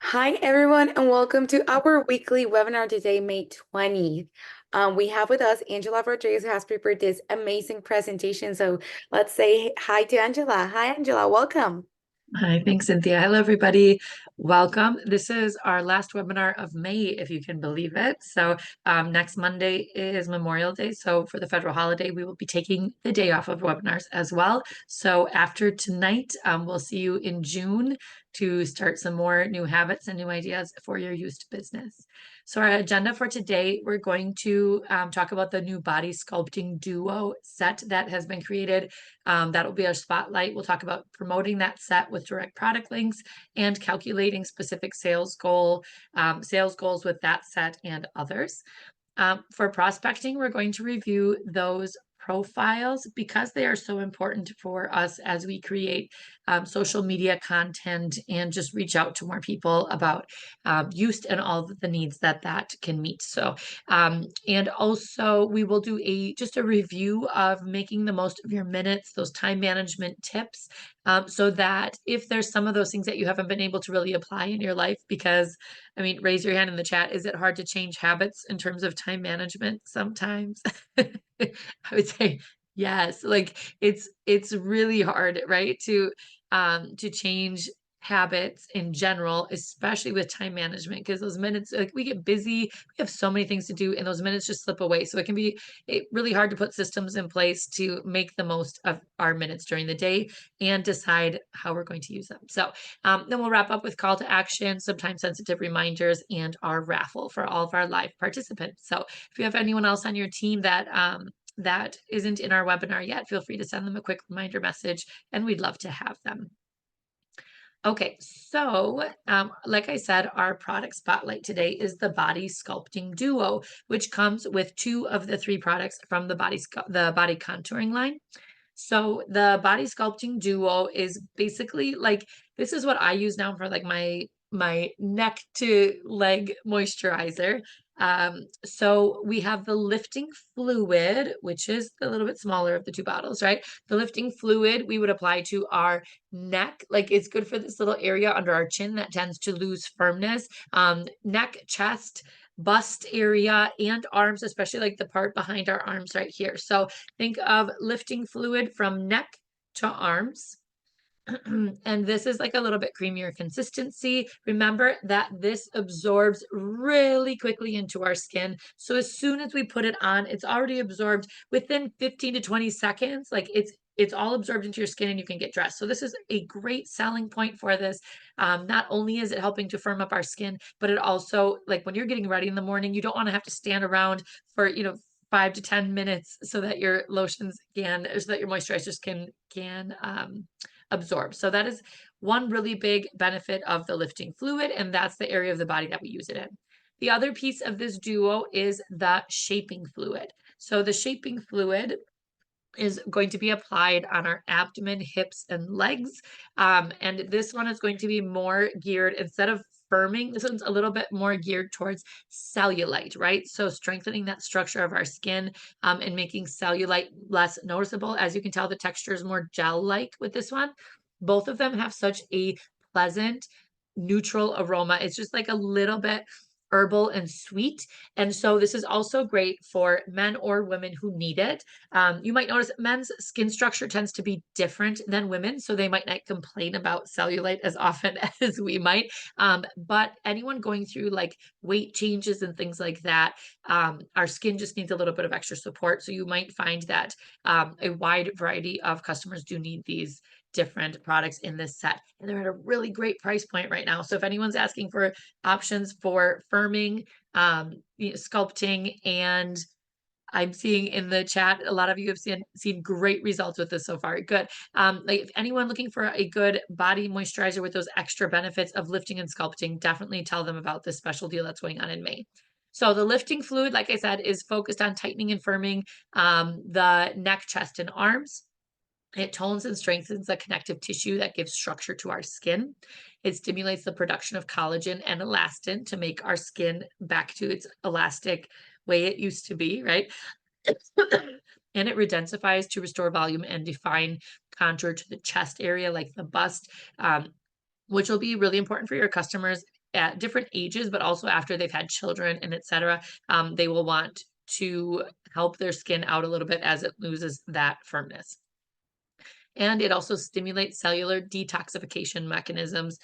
Hi, everyone, and welcome to our weekly webinar today, May 20th. We have with us Angela Rodriguez, who has prepared this amazing presentation. So let's say hi to Angela. Hi, Angela. Welcome. Hi, thanks, Cynthia. Hello, everybody. Welcome. This is our last webinar of May, if you can believe it. So next Monday is Memorial Day. So for the federal holiday, we will be taking the day off of webinars as well. So after tonight, we'll see you in June to start some more new habits and new ideas for your used business. So our agenda for today, we're going to talk about the new body sculpting duo set that has been created. That'll be our spotlight. We'll talk about promoting that set with direct product links and calculating specific sales goals with that set and others. For prospecting, we're going to review those profiles because they are so important for us as we create social media content and just reach out to more people about use and all of the needs that can meet. So, and also we will do just a review of making the most of your minutes, those time management tips, so that if there's some of those things that you haven't been able to really apply in your life, because I mean, raise your hand in the chat. Is it hard to change habits in terms of time management sometimes? I would say yes. Like it's really hard, right? To change habits in general, especially with time management, because those minutes, like we get busy, we have so many things to do, and those minutes just slip away. So it can be really hard to put systems in place to make the most of our minutes during the day and decide how we're going to use them. So then we'll wrap up with call to action, some time sensitive reminders, and our raffle for all of our live participants. So if you have anyone else on your team that isn't in our webinar yet, feel free to send them a quick reminder message, and we'd love to have them. Okay, so like I said, our product spotlight today is the Body Sculpting Duo, which comes with two of the three products from the body contouring line. So the Body Sculpting Duo is basically like, this is what I use now for like my neck to leg moisturizer. So we have the lifting fluid, which is a little bit smaller of the two bottles, right? The lifting fluid we would apply to our neck. Like it's good for this little area under our chin that tends to lose firmness. Neck, chest, bust area, and arms, especially like the part behind our arms right here. So think of lifting fluid from neck to arms. And this is like a little bit creamier consistency. Remember that this absorbs really quickly into our skin. So as soon as we put it on, it's already absorbed within 15 to 20 seconds. Like it's all absorbed into your skin and you can get dressed. So this is a great selling point for this. Not only is it helping to firm up our skin, but it also, like when you're getting ready in the morning, you don't want to have to stand around for, 5 to 10 minutes so that your lotions so that your moisturizers can absorb. So that is one really big benefit of the lifting fluid, and that's the area of the body that we use it in. The other piece of this duo is the shaping fluid. So the shaping fluid is going to be applied on our abdomen, hips, and legs. And this one is going to be more geared, instead of firming, this one's a little bit more geared towards cellulite, right? So strengthening that structure of our skin and making cellulite less noticeable. As you can tell, the texture is more gel-like with this one. Both of them have such a pleasant, neutral aroma. It's just like a little bit herbal and sweet. And so this is also great for men or women who need it. You might notice men's skin structure tends to be different than women, so they might not complain about cellulite as often as we might. But anyone going through like weight changes and things like that, our skin just needs a little bit of extra support. So you might find that a wide variety of customers do need these different products in this set, and they're at a really great price point right now. So if anyone's asking for options for firming, sculpting, and I'm seeing in the chat, a lot of you have seen great results with this so far. Good. Like if anyone looking for a good body moisturizer with those extra benefits of lifting and sculpting, definitely tell them about this special deal that's going on in May. So the lifting fluid, like I said, is focused on tightening and firming the neck, chest, and arms. It tones and strengthens the connective tissue that gives structure to our skin. It stimulates the production of collagen and elastin to make our skin back to its elastic way it used to be, right? And it redensifies to restore volume and define contour to the chest area, like the bust, which will be really important for your customers at different ages, but also after they've had children and etc. They will want to help their skin out a little bit as it loses that firmness. And it also stimulates cellular detoxification mechanisms,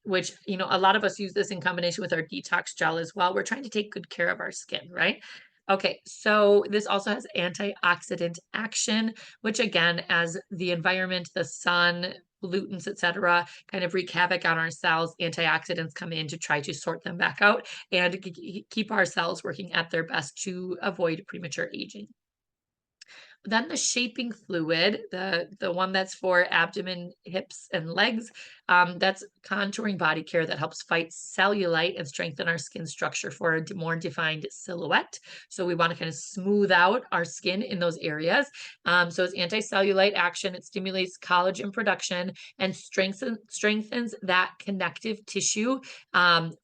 which, a lot of us use this in combination with our detox gel as well. We're trying to take good care of our skin, right? Okay, so this also has antioxidant action, which again, as the environment, the sun, pollutants, etc., kind of wreak havoc on our cells, antioxidants come in to try to sort them back out and keep our cells working at their best to avoid premature aging. Then the shaping fluid, the one that's for abdomen, hips, and legs, that's contouring body care that helps fight cellulite and strengthen our skin structure for a more defined silhouette. So we want to kind of smooth out our skin in those areas. So it's anti-cellulite action. It stimulates collagen production and strengthens that connective tissue,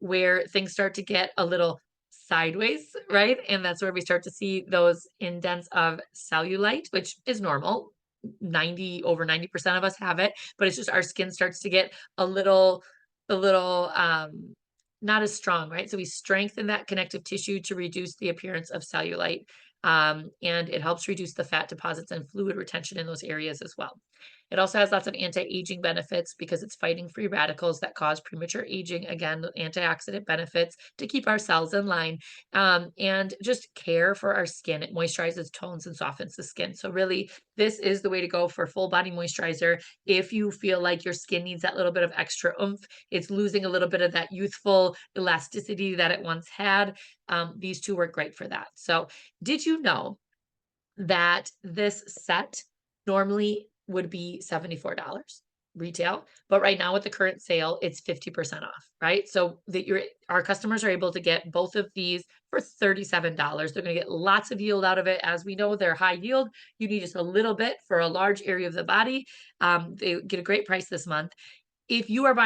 where things start to get a little sideways, right? And that's where we start to see those indents of cellulite, which is normal. Over 90% of us have it, but it's just our skin starts to get a little, not as strong, right? So we strengthen that connective tissue to reduce the appearance of cellulite. And it helps reduce the fat deposits and fluid retention in those areas as well. It also has lots of anti-aging benefits because it's fighting free radicals that cause premature aging. Again, the antioxidant benefits to keep our cells in line, and just care for our skin. It moisturizes, tones, and softens the skin. So really, this is the way to go for full body moisturizer. If you feel like your skin needs that little bit of extra oomph, it's losing a little bit of that youthful elasticity that it once had. These two work great for that. So did you know that this set normally would be $74 retail, but right now with the current sale, it's 50% off, right? So that our customers are able to get both of these for $37. They're going to get lots of yield out of it. As we know, they're high yield. You need just a little bit for a large area of the body. They get a great price this month. If you are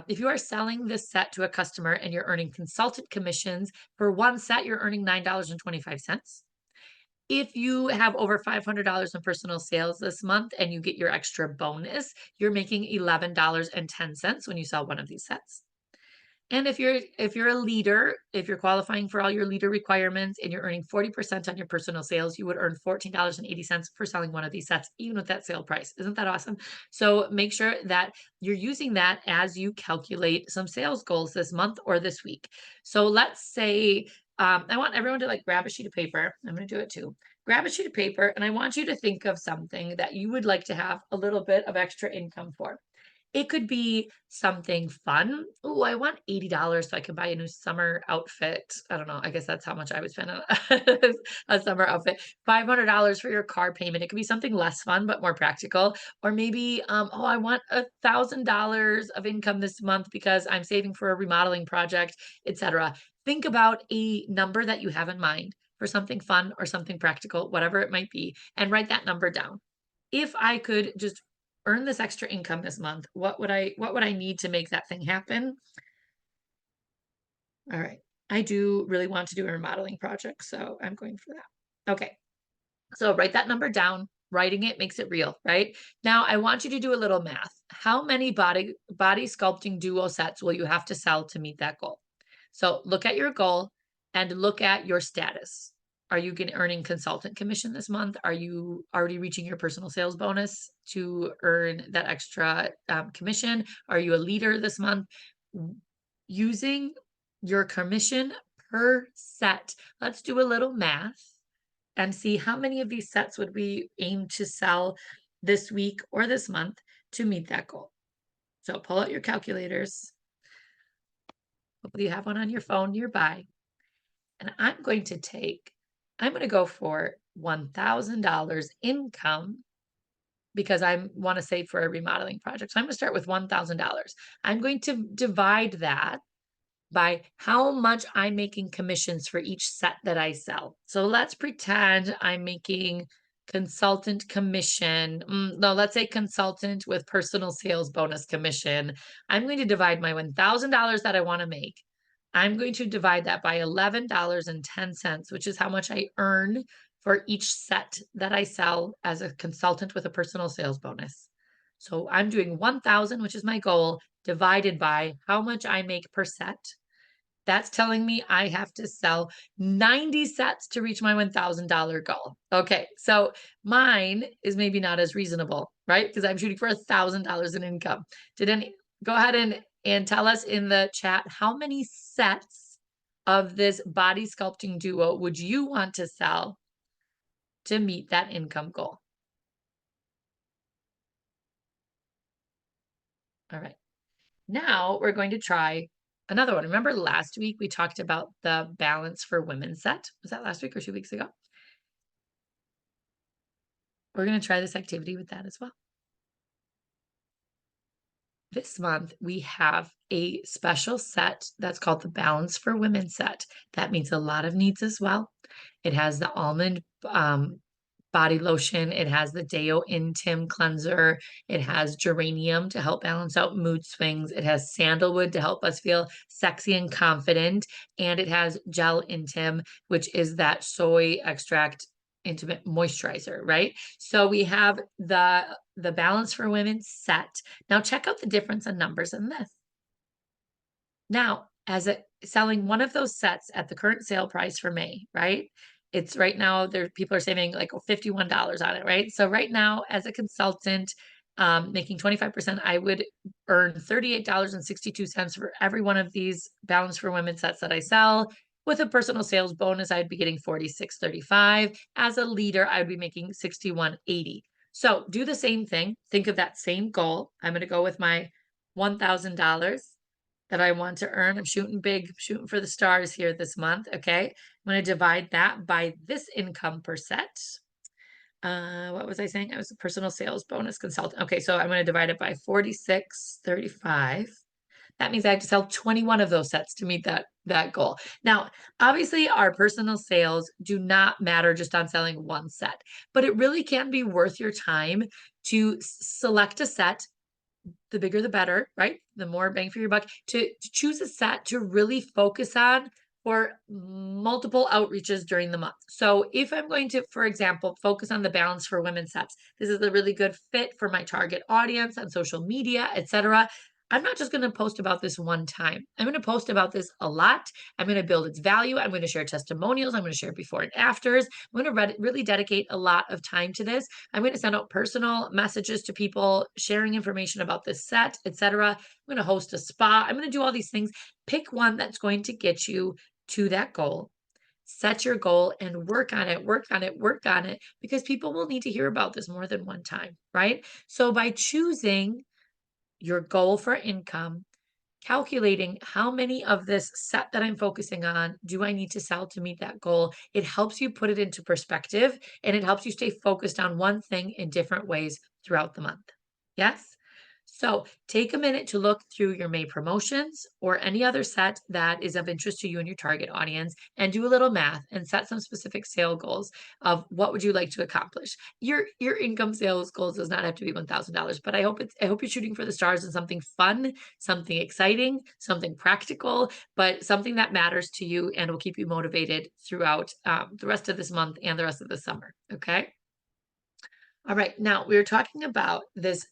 if you are selling this set to a customer and you're earning consultant commissions for one set, you're earning $9.25. If you have over $500 in personal sales this month and you get your extra bonus, you're making $11.10 when you sell one of these sets. And if you're a leader, if you're qualifying for all your leader requirements and you're earning 40% on your personal sales, you would earn $14.80 for selling one of these sets, even with that sale price. Isn't that awesome? So make sure that you're using that as you calculate some sales goals this month or this week. So let's say I want everyone to like grab a sheet of paper. I'm going to do it too. Grab a sheet of paper, and I want you to think of something that you would like to have a little bit of extra income for. It could be something fun. Oh, I want $80 so I can buy a new summer outfit. I don't know. I guess that's how much I would spend on a summer outfit. $500 for your car payment. It could be something less fun but more practical. Or maybe, oh, I want $1,000 of income this month because I'm saving for a remodeling project, etc. Think about a number that you have in mind for something fun or something practical, whatever it might be, and write that number down. If I could just earn this extra income this month, what would I need to make that thing happen? All right. I do really want to do a remodeling project, so I'm going for that. Okay. So write that number down. Writing it makes it real, right? Now I want you to do a little math. How many body sculpting duo sets will you have to sell to meet that goal? So look at your goal and look at your status. Are you earning consultant commission this month? Are you already reaching your personal sales bonus to earn that extra commission? Are you a leader this month? Using your commission per set. Let's do a little math and see how many of these sets would we aim to sell this week or this month to meet that goal. So pull out your calculators. Hopefully you have one on your phone nearby. And I'm going to go for $1,000 income because I want to save for a remodeling project. So I'm going to start with $1,000. I'm going to divide that by how much I'm making commissions for each set that I sell. So let's pretend I'm making consultant commission. No, let's say consultant with personal sales bonus commission. I'm going to divide my $1,000 that I want to make. I'm going to divide that by $11.10, which is how much I earn for each set that I sell as a consultant with a personal sales bonus. So I'm doing 1,000, which is my goal, divided by how much I make per set. That's telling me I have to sell 90 sets to reach my $1,000 goal. Okay, so mine is maybe not as reasonable, right? Because I'm shooting for $1,000 in income. Did any go ahead and tell us in the chat how many sets of this body sculpting duo would you want to sell to meet that income goal? All right. Now we're going to try another one. Remember last week we talked about the balance for women set? Was that last week or 2 weeks ago? We're going to try this activity with that as well. This month, we have a special set that's called the Balance for Women set. That meets a lot of needs as well. It has the almond body lotion. It has the Deo Intim cleanser. It has geranium to help balance out mood swings. It has sandalwood to help us feel sexy and confident. And it has gel Intim, which is that soy extract intimate moisturizer, right? So we have the Balance for Women set. Now check out the difference in numbers in this. Now, as a selling one of those sets at the current sale price for May, right? It's right now there people are saving like $51 on it, right? So right now, as a consultant, making 25%, I would earn $38.62 for every one of these Balance for Women sets that I sell. With a personal sales bonus, I'd be getting $46.35. As a leader, I would be making $61.80. So do the same thing. Think of that same goal. I'm going to go with my $1,000 that I want to earn. I'm shooting big, shooting for the stars here this month. Okay. I'm going to divide that by this income per set. What was I saying? I was a personal sales bonus consultant. Okay. So I'm going to divide it by 46.35. That means I have to sell 21 of those sets to meet that goal. Now, obviously, our personal sales do not matter just on selling one set, but it really can be worth your time to select a set, the bigger the better, right? The more bang for your buck, to choose a set to really focus on for multiple outreaches during the month. So if I'm going to, for example, focus on the Balance for Women sets, this is a really good fit for my target audience on social media, etc. I'm not just going to post about this one time. I'm going to post about this a lot. I'm going to build its value. I'm going to share testimonials. I'm going to share before and afters. I'm going to really dedicate a lot of time to this. I'm going to send out personal messages to people, sharing information about this set, etc. I'm going to host a spa. I'm going to do all these things. Pick one that's going to get you to that goal. Set your goal and work on it, work on it, work on it, because people will need to hear about this more than one time, right? So by choosing your goal for income, calculating how many of this set that I'm focusing on do I need to sell to meet that goal, it helps you put it into perspective and it helps you stay focused on one thing in different ways throughout the month. Yes? So take a minute to look through your May promotions or any other set that is of interest to you and your target audience and do a little math and set some specific sale goals of what would you like to accomplish. Your income sales goals does not have to be $1,000, but I hope you're shooting for the stars and something fun, something exciting, something practical, but something that matters to you and will keep you motivated throughout the rest of this month and the rest of the summer. Okay. All right. Now we were talking about this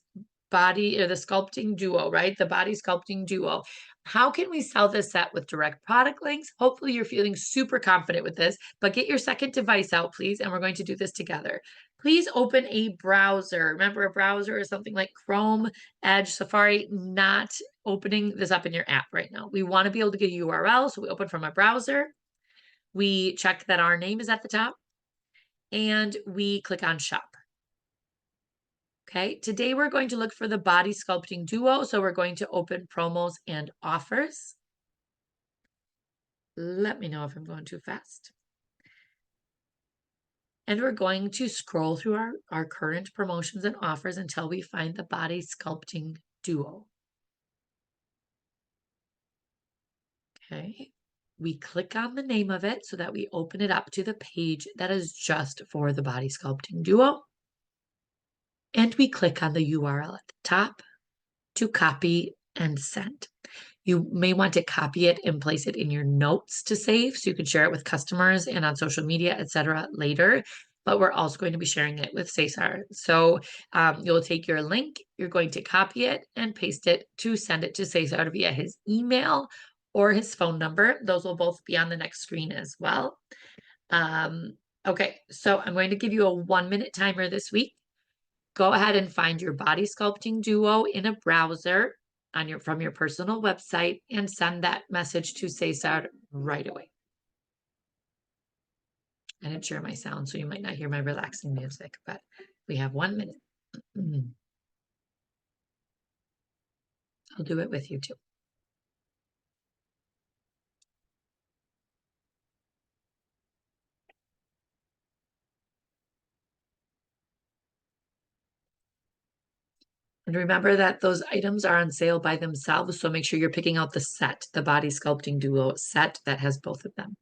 body or the sculpting duo, right? The body sculpting duo. How can we sell this set with direct product links? Hopefully you're feeling super confident with this, but get your second device out, please. And we're going to do this together. Please open a browser. Remember, a browser is something like Chrome, Edge, Safari, not opening this up in your app right now. We want to be able to get a URL. So we open from a browser. We check that our name is at the top and we click on shop. Okay, today we're going to look for the body sculpting duo. So we're going to open promos and offers. Let me know if I'm going too fast. And we're going to scroll through our current promotions and offers until we find the body sculpting duo. Okay, we click on the name of it so that we open it up to the page that is just for the body sculpting duo. And we click on the URL at the top to copy and send. You may want to copy it and place it in your notes to save so you can share it with customers and on social media, etc. later. but we're also going to be sharing it with Cesar. So you'll take your link, you're going to copy it and paste it to send it to Cesar via his email or his phone number. Those will both be on the next screen as well. Okay, so I'm going to give you a 1-minute timer this week. Go ahead and find your body sculpting duo in a browser from your personal website and send that message to Cesar right away. I didn't share my sound, so you might not hear my relaxing music, but we have 1 minute. I'll do it with you too. And remember that those items are on sale by themselves, so make sure you're picking out the set, the body sculpting duo set that has both of them.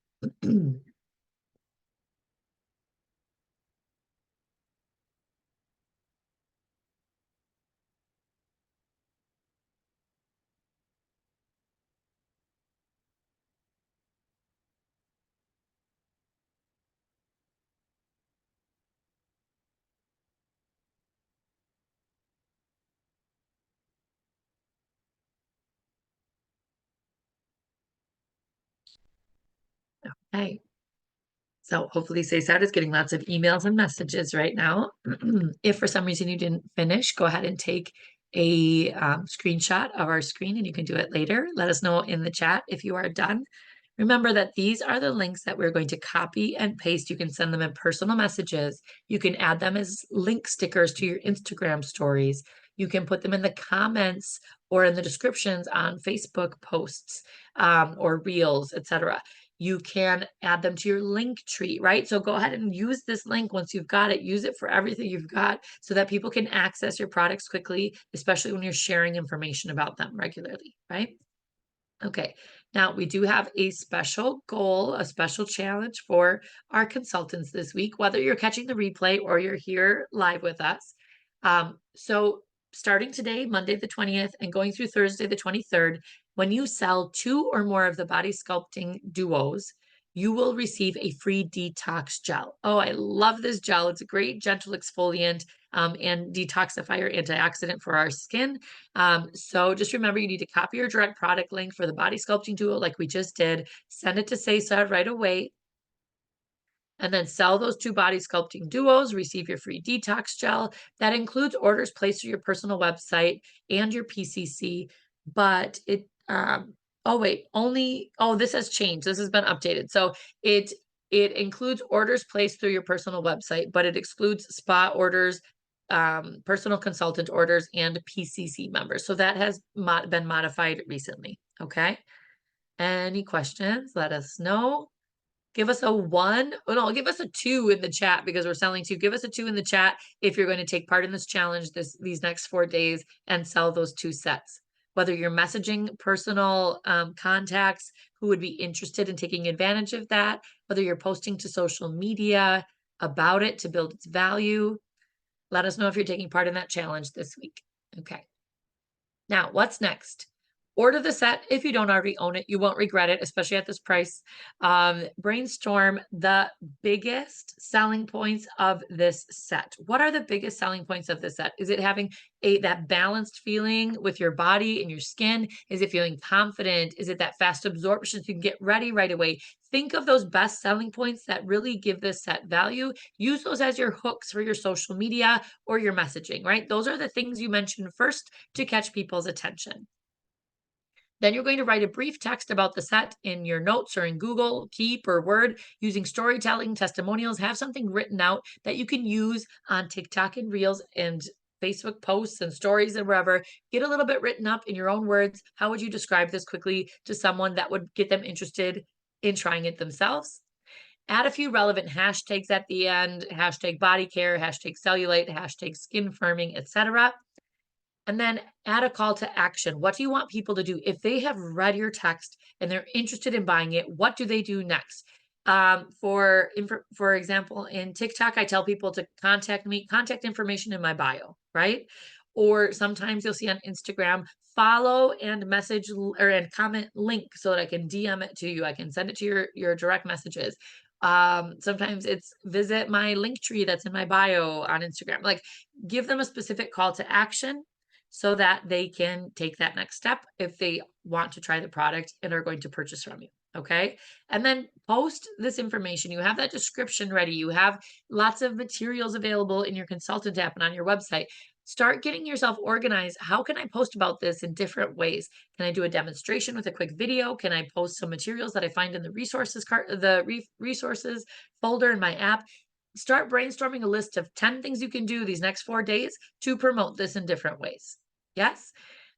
Okay. So hopefully Cesar is getting lots of emails and messages right now. If for some reason you didn't finish, go ahead and take a screenshot of our screen and you can do it later. Let us know in the chat if you are done. Remember that these are the links that we're going to copy and paste. You can send them in personal messages. You can add them as link stickers to your Instagram stories. You can put them in the comments or in the descriptions on Facebook posts or reels, etc. You can add them to your link tree, right? So go ahead and use this link once you've got it. Use it for everything you've got so that people can access your products quickly, especially when you're sharing information about them regularly, right? Okay, now we do have a special goal, a special challenge for our consultants this week, whether you're catching the replay or you're here live with us. So starting today, Monday the 20th, and going through Thursday the 23rd, when you sell 2 or more of the body sculpting duos, you will receive a free detox gel. Oh, I love this gel. It's a great gentle exfoliant and detoxifier antioxidant for our skin. So just remember, you need to copy your direct product link for the body sculpting duo like we just did, send it to Cesar right away, and then sell those 2 body sculpting duos, receive your free detox gel. That includes orders placed through your personal website and your PCC, but oh wait, this has changed. This has been updated. So it includes orders placed through your personal website, but it excludes spa orders, personal consultant orders, and PCC members. So that has been modified recently. Okay. Any questions? Let us know. Give us a 1. Oh, no, give us a 2 in the chat because we're selling 2. Give us a 2 in the chat if you're going to take part in this challenge these next 4 days and sell those 2 sets. Whether you're messaging personal contacts who would be interested in taking advantage of that, whether you're posting to social media about it to build its value, let us know if you're taking part in that challenge this week. Okay. Now, what's next? Order the set if you don't already own it. You won't regret it, especially at this price. Brainstorm the biggest selling points of this set. What are the biggest selling points of this set? Is it having that balanced feeling with your body and your skin? Is it feeling confident? Is it that fast absorption so you can get ready right away? Think of those best selling points that really give this set value. Use those as your hooks for your social media or your messaging, right? Those are the things you mentioned first to catch people's attention. Then you're going to write a brief text about the set in your notes or in Google Keep or Word using storytelling, testimonials. Have something written out that you can use on TikTok and Reels and Facebook posts and stories and wherever. Get a little bit written up in your own words. How would you describe this quickly to someone that would get them interested in trying it themselves? Add a few relevant hashtags at the end, hashtag body care, hashtag cellulite, hashtag skin firming, etc. And then add a call to action. What do you want people to do? If they have read your text and they're interested in buying it, what do they do next? For example, in TikTok, I tell people to contact me, contact information in my bio, right? Or sometimes you'll see on Instagram, follow and message and comment link so that I can DM it to you. I can send it to your direct messages. Sometimes it's visit my link tree that's in my bio on Instagram. Like, give them a specific call to action so that they can take that next step if they want to try the product and are going to purchase from you. Okay. And then post this information. You have that description ready. You have lots of materials available in your consultant app and on your website. Start getting yourself organized. How can I post about this in different ways? Can I do a demonstration with a quick video? Can I post some materials that I find in the resources cart, the resources folder in my app? Start brainstorming a list of 10 things you can do these next 4 days to promote this in different ways. Yes.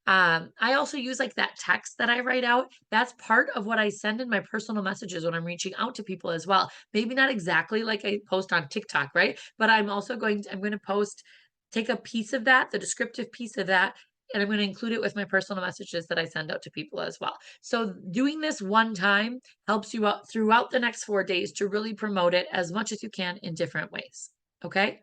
I also use like that text that I write out. That's part of what I send in my personal messages when I'm reaching out to people as well. Maybe not exactly like I post on TikTok, right? But I'm going to post, take a piece of that, the descriptive piece of that, and I'm going to include it with my personal messages that I send out to people as well. So doing this one time helps you out throughout the next 4 days to really promote it as much as you can in different ways. Okay.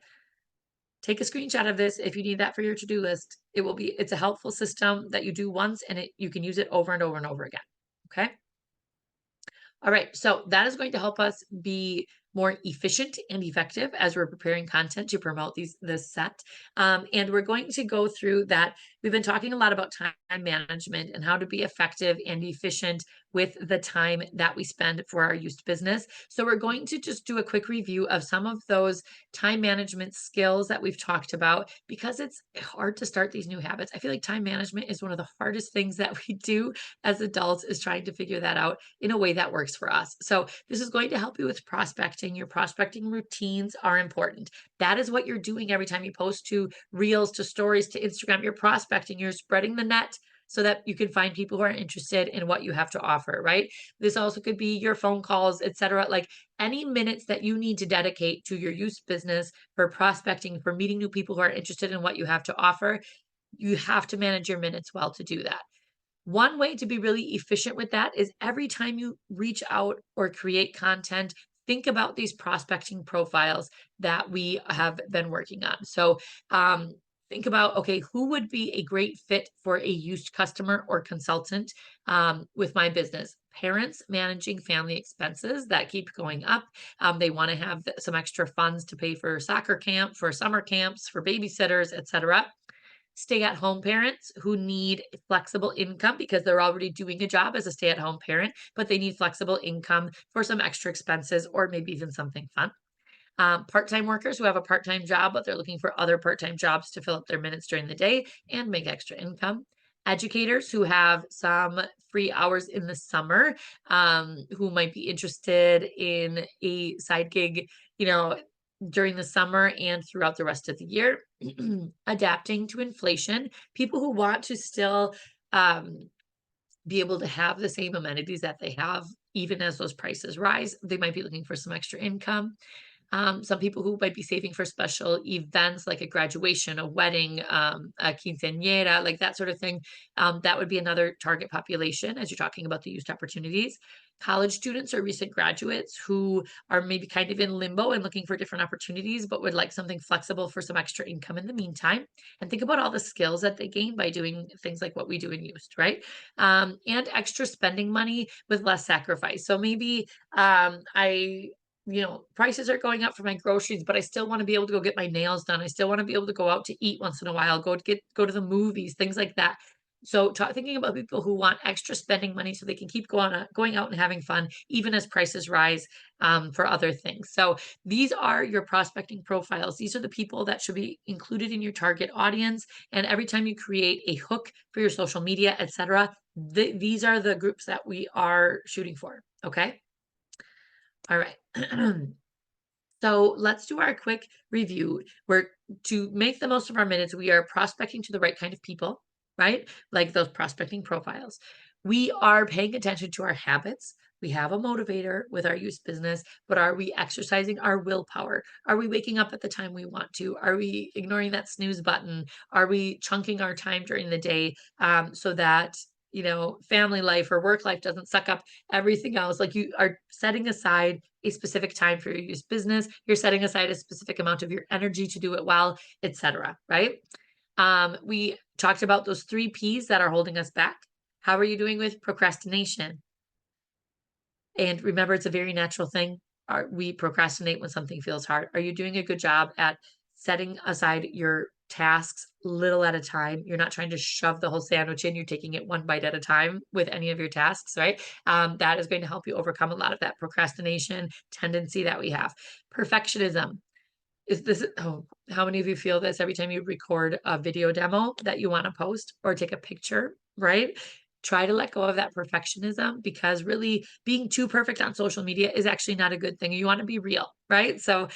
Take a screenshot of this if you need that for your to-do list. It's a helpful system that you do once and you can use it over and over and over again. Okay. All right, so that is going to help us be more efficient and effective as we're preparing content to promote this set. And we're going to go through that. We've been talking a lot about time management and how to be effective and efficient with the time that we spend for our youth business. So we're going to just do a quick review of some of those time management skills that we've talked about because it's hard to start these new habits. I feel like time management is one of the hardest things that we do as adults, is trying to figure that out in a way that works for us. So this is going to help you with prospecting. Your prospecting routines are important. That is what you're doing every time you post to reels, to stories, to Instagram. You're prospecting, you're spreading the net so that you can find people who are interested in what you have to offer, right? This also could be your phone calls, etc. Like any minutes that you need to dedicate to your youth business for prospecting, for meeting new people who are interested in what you have to offer, you have to manage your minutes well to do that. One way to be really efficient with that is every time you reach out or create content, think about these prospecting profiles that we have been working on. So, think about, okay, who would be a great fit for a used customer or consultant with my business? Parents managing family expenses that keep going up. They want to have some extra funds to pay for soccer camp, for summer camps, for babysitters, etc. Stay-at-home parents who need flexible income because they're already doing a job as a stay-at-home parent, but they need flexible income for some extra expenses or maybe even something fun. Part-time workers who have a part-time job, but they're looking for other part-time jobs to fill up their minutes during the day and make extra income. Educators who have some free hours in the summer, who might be interested in a side gig, you know, during the summer and throughout the rest of the year. Adapting to inflation, people who want to still be able to have the same amenities that they have even as those prices rise. They might be looking for some extra income. Some people who might be saving for special events like a graduation, a wedding, a quinceañera, like that sort of thing. That would be another target population as you're talking about the youth opportunities. College students or recent graduates who are maybe kind of in limbo and looking for different opportunities, but would like something flexible for some extra income in the meantime. And think about all the skills that they gain by doing things like what we do in youth, right? And extra spending money with less sacrifice. So maybe prices are going up for my groceries, but I still want to be able to go get my nails done. I still want to be able to go out to eat once in a while, go to the movies, things like that. So thinking about people who want extra spending money so they can keep going out and having fun, even as prices rise for other things. So these are your prospecting profiles. These are the people that should be included in your target audience. And every time you create a hook for your social media, etc., these are the groups that we are shooting for. Okay. All right. So let's do our quick review. To make the most of our minutes, we are prospecting to the right kind of people, right? Like those prospecting profiles. We are paying attention to our habits. We have a motivator with our youth business, but are we exercising our willpower? Are we waking up at the time we want to? Are we ignoring that snooze button? Are we chunking our time during the day so that family life or work life doesn't suck up everything else? Like, you are setting aside a specific time for your use business. You're setting aside a specific amount of your energy to do it well, etc. Right? We talked about those 3 Ps that are holding us back. How are you doing with procrastination? And remember, it's a very natural thing. we procrastinate when something feels hard? Are you doing a good job at setting aside your tasks little at a time? You're not trying to shove the whole sandwich in, you're taking it one bite at a time with any of your tasks, right? That is going to help you overcome a lot of that procrastination tendency that we have. Perfectionism. Is this, oh, how many of you feel this every time you record a video demo that you want to post or take a picture, right? Try to let go of that perfectionism, because really being too perfect on social media is actually not a good thing. You want to be real, right? So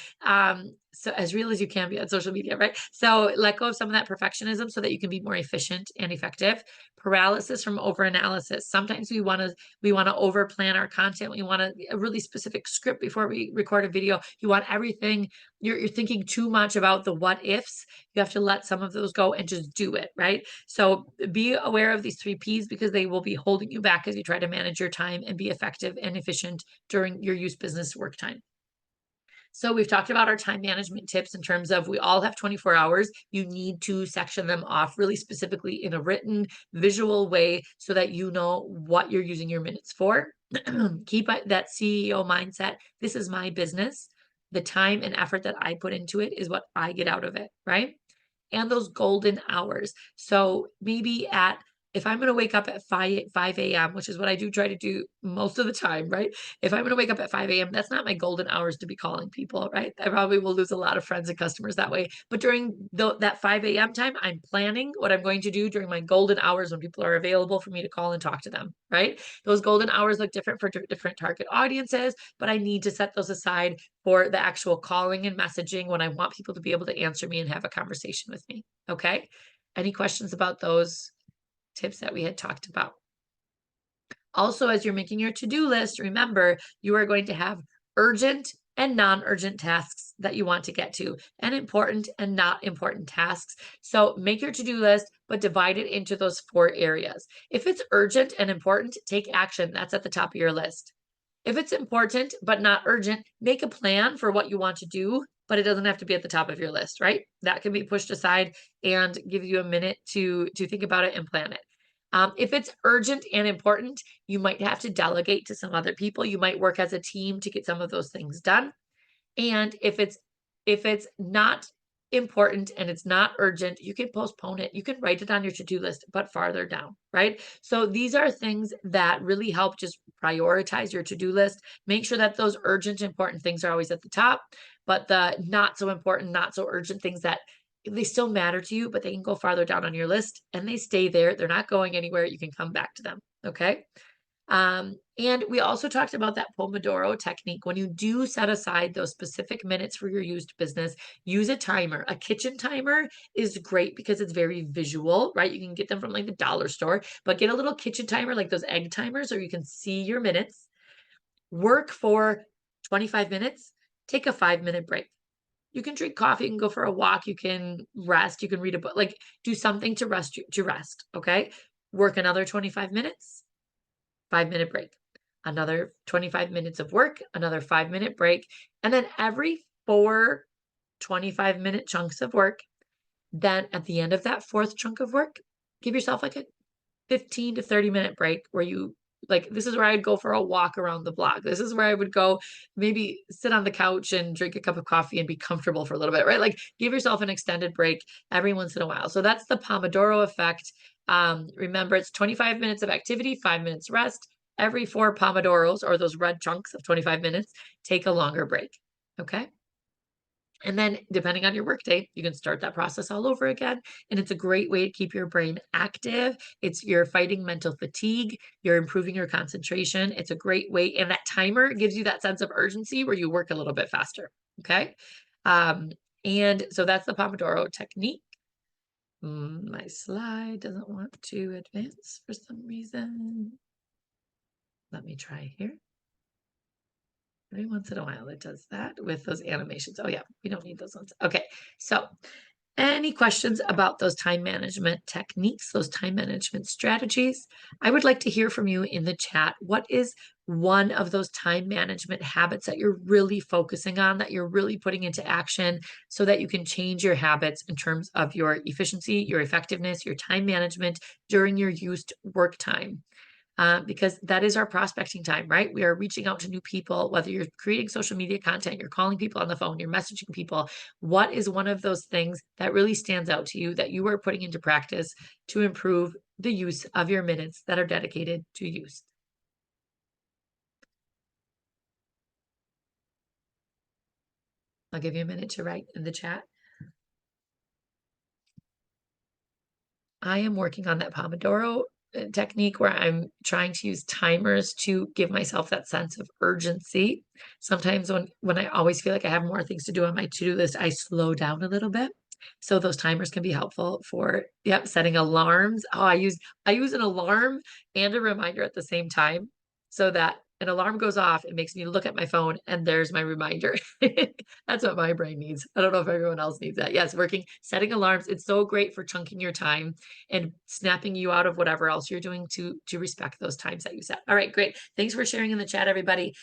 as real as you can be on social media, right? So let go of some of that perfectionism so that you can be more efficient and effective. Paralysis from overanalysis. Sometimes we want to over plan our content. We want a really specific script before we record a video. You want everything. You're thinking too much about the what ifs. You have to let some of those go and just do it, right? So be aware of these 3 Ps, because they will be holding you back as you try to manage your time and be effective and efficient during your use business work time. So we've talked about our time management tips in terms of, we all have 24 hours. You need to section them off really specifically in a written, visual way so that you know what you're using your minutes for. Keep that CEO mindset. This is my business. The time and effort that I put into it is what I get out of it, right? And those golden hours. So maybe if I'm going to wake up at 5 a.m., which is what I do try to do most of the time, right? If I'm going to wake up at 5 a.m., that's not my golden hours to be calling people, right? I probably will lose a lot of friends and customers that way. But during that 5 a.m. time, I'm planning what I'm going to do during my golden hours when people are available for me to call and talk to them, right? Those golden hours look different for different target audiences, but I need to set those aside for the actual calling and messaging when I want people to be able to answer me and have a conversation with me. Okay. Any questions about those tips that we had talked about? Also, as you're making your to-do list, remember you are going to have urgent and non-urgent tasks that you want to get to, and important and not important tasks. So make your to-do list, but divide it into those 4 areas. If it's urgent and important, take action. That's at the top of your list. If it's important but not urgent, make a plan for what you want to do, but it doesn't have to be at the top of your list, right? That can be pushed aside and give you a minute to think about it and plan it. If it's urgent and important, you might have to delegate to some other people. You might work as a team to get some of those things done. And if it's not important and it's not urgent, you can postpone it. You can write it on your to-do list, but farther down, right? So these are things that really help just prioritize your to-do list. Make sure that those urgent, important things are always at the top, but the not so important, not so urgent things, that they still matter to you, but they can go farther down on your list and they stay there. They're not going anywhere. You can come back to them. Okay. And we also talked about that Pomodoro technique. When you do set aside those specific minutes for your used business, use a timer. A kitchen timer is great because it's very visual, right? You can get them from like the dollar store, but get a little kitchen timer like those egg timers, or you can see your minutes. Work for 25 minutes, take a 5-minute break. You can drink coffee, you can go for a walk, you can rest, you can read a book, like do something to rest, okay? Work another 25 minutes, 5-minute break, another 25 minutes of work, another 5-minute break, and then every 4 25-minute chunks of work, then at the end of that 4th chunk of work, give yourself like a 15 to 30-minute break where you, like, this is where I'd go for a walk around the block. This is where I would go maybe sit on the couch and drink a cup of coffee and be comfortable for a little bit, right? Like give yourself an extended break every once in a while. So that's the Pomodoro effect. Remember, it's 25 minutes of activity, 5 minutes rest. Every 4 Pomodoros, or those red chunks of 25 minutes, take a longer break. Okay. And then depending on your workday, you can start that process all over again. And it's a great way to keep your brain active. You're fighting mental fatigue. You're improving your concentration. It's a great way. And that timer gives you that sense of urgency where you work a little bit faster. Okay. And so that's the Pomodoro technique. My slide doesn't want to advance for some reason. Let me try here. Every once in a while it does that with those animations. Oh yeah, we don't need those ones. Okay, so any questions about those time management techniques, those time management strategies? I would like to hear from you in the chat. What is one of those time management habits that you're really focusing on, that you're really putting into action so that you can change your habits in terms of your efficiency, your effectiveness, your time management during your used work time? because that is our prospecting time, right? We are reaching out to new people, whether you're creating social media content, you're calling people on the phone, you're messaging people. What is one of those things that really stands out to you that you are putting into practice to improve the use of your minutes that are dedicated to use? I'll give you a minute to write in the chat. I am working on that Pomodoro technique where I'm trying to use timers to give myself that sense of urgency. Sometimes when I always feel like I have more things to do on my to-do list, I slow down a little bit. So those timers can be helpful for, yep, setting alarms. Oh, I use an alarm and a reminder at the same time so that an alarm goes off, it makes me look at my phone and there's my reminder. That's what my brain needs. I don't know if everyone else needs that. Yes, working, setting alarms. It's so great for chunking your time and snapping you out of whatever else you're doing to respect those times that you set. All right, great. Thanks for sharing in the chat, everybody.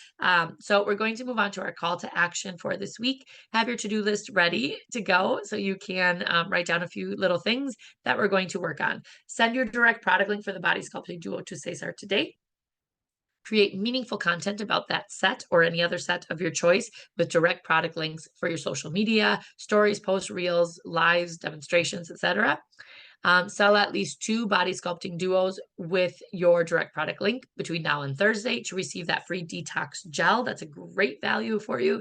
So we're going to move on to our call to action for this week. Have your to-do list ready to go so you can write down a few little things that we're going to work on. Send your direct product link for the body sculpting duo to Cesar today. Create meaningful content about that set or any other set of your choice with direct product links for your social media, stories, posts, reels, lives, demonstrations, etc. Sell at least 2 body sculpting duos with your direct product link between now and Thursday to receive that free detox gel. That's a great value for you.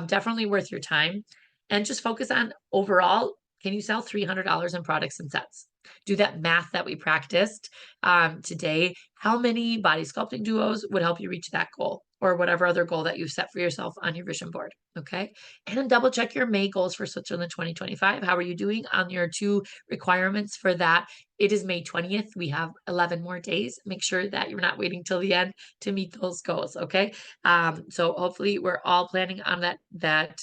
Definitely worth your time. And just focus on overall, can you sell $300 in products and sets? Do that math that we practiced today. How many body sculpting duos would help you reach that goal or whatever other goal that you set for yourself on your vision board? Okay. And then double check your May goals for Switzerland 2025. How are you doing on your 2 requirements for that? It is May 20th. We have 11 more days. Make sure that you're not waiting till the end to meet those goals. Okay. So hopefully we're all planning on that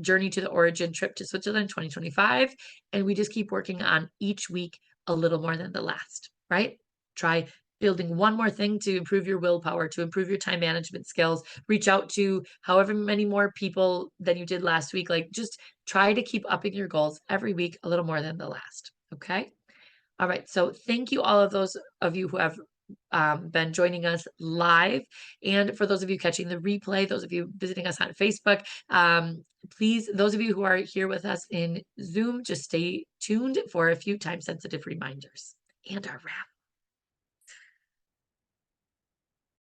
journey to the origin trip to Switzerland 2025. And we just keep working on each week a little more than the last, right? Try building one more thing to improve your willpower, to improve your time management skills. Reach out to however many more people than you did last week. Like just try to keep upping your goals every week a little more than the last. Okay. All right. So thank you all of those of you who have been joining us live. And for those of you catching the replay, those of you visiting us on Facebook, please, those of you who are here with us in Zoom, just stay tuned for a few time sensitive reminders and our wrap.